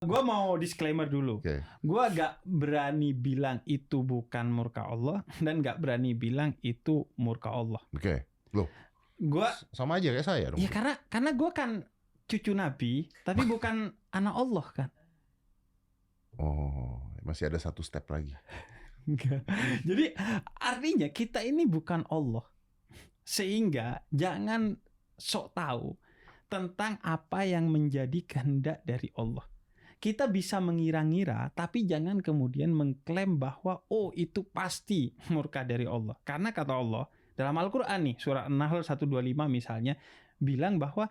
Gua mau disclaimer dulu. Oke. Gua gak berani bilang itu bukan murka Allah dan gak berani bilang itu murka Allah. Oke. Loh, Gua sama aja kayak saya dong. ya karena gua kan cucu Nabi, tapi bukan anak Allah kan. Oh, masih ada satu step lagi. Enggak. Jadi artinya kita ini bukan Allah. Sehingga jangan sok tahu tentang apa yang menjadi kehendak dari Allah. Kita bisa mengira-ngira, tapi jangan kemudian mengklaim bahwa oh itu pasti murka dari Allah. Karena kata Allah dalam Al-Quran nih, surah An-Nahl 125 misalnya, bilang bahwa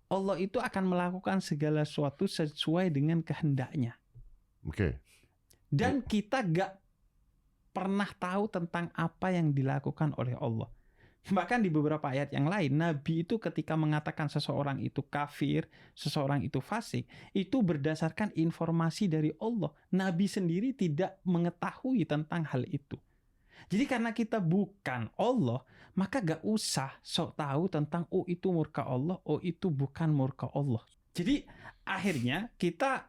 Allah itu akan melakukan segala sesuatu sesuai dengan kehendaknya. Oke. Dan kita gak pernah tahu tentang apa yang dilakukan oleh Allah. Bahkan di beberapa ayat yang lain, Nabi itu ketika mengatakan seseorang itu kafir, seseorang itu fasik, itu berdasarkan informasi dari Allah. Nabi sendiri tidak mengetahui tentang hal itu. Jadi karena kita bukan Allah, maka gak usah sok tahu tentang oh itu murka Allah, oh itu bukan murka Allah. Jadi akhirnya kita,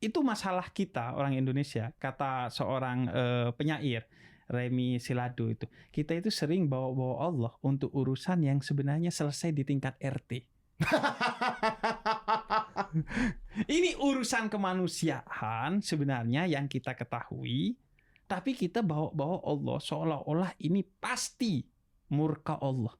itu masalah kita orang Indonesia, kata seorang penyair, Remi Silado itu. Kita itu sering bawa-bawa Allah untuk urusan yang sebenarnya selesai di tingkat RT. Ini urusan kemanusiaan sebenarnya yang kita ketahui, tapi kita bawa-bawa Allah seolah-olah ini pasti murka Allah.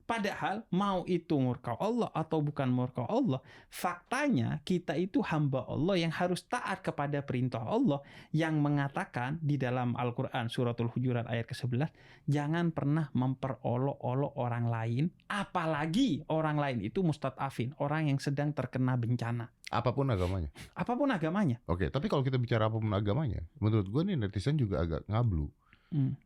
Padahal mau itu murka Allah atau bukan murka Allah, faktanya kita itu hamba Allah yang harus taat kepada perintah Allah yang mengatakan di dalam Al-Quran suratul Hujurat ayat ke-11, jangan pernah memperolok-olok orang lain, apalagi orang lain itu mustad'afin, orang yang sedang terkena bencana. Apapun agamanya. Apapun agamanya. Oke, tapi kalau kita bicara apapun agamanya, menurut gue nih netizen juga agak ngablu.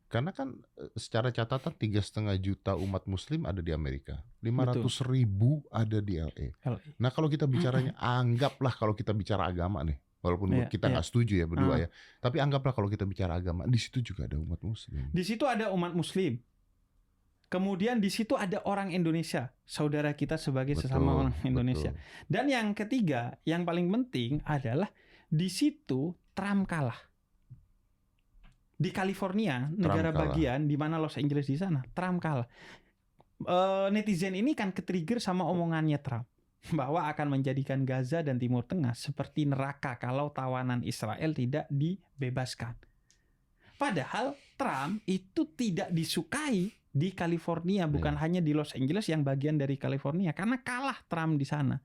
Karena kan secara catatan 3,5 juta umat muslim ada di Amerika, 500.000 ada di LA. Nah kalau kita bicaranya, anggaplah kalau kita bicara agama nih, walaupun kita nggak setuju ya berdua ya, tapi anggaplah kalau kita bicara agama, di situ juga ada umat muslim. Di situ ada umat muslim. Kemudian di situ ada orang Indonesia, saudara kita sebagai sesama orang Indonesia. Dan yang ketiga, yang paling penting adalah di situ Trump kalah. Di California, negara bagian di mana Los Angeles di sana, Trump kalah. Netizen ini kan ketrigger sama omongannya Trump bahwa akan menjadikan Gaza dan Timur Tengah seperti neraka kalau tawanan Israel tidak dibebaskan. Padahal Trump itu tidak disukai di California, bukan hanya di Los Angeles yang bagian dari California, karena kalah Trump di sana.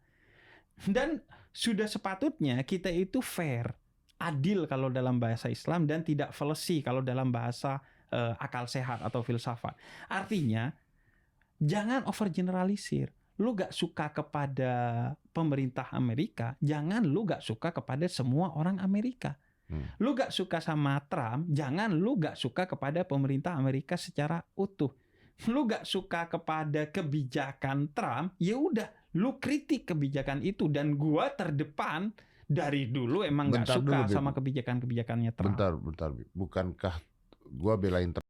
Dan sudah sepatutnya kita itu fair, adil kalau dalam bahasa Islam, dan tidak fallacy kalau dalam bahasa akal sehat atau filsafat. Artinya jangan overgeneralisir. Lu gak suka kepada pemerintah Amerika, jangan lu gak suka kepada semua orang Amerika. Lu gak suka sama Trump, jangan lu gak suka kepada pemerintah Amerika secara utuh. Lu gak suka kepada kebijakan Trump, ya udah lu kritik kebijakan itu. Dan gua terdepan dari dulu emang gak suka sama kebijakan-kebijakannya Trump. Bentar. Bukankah gua belain Trump?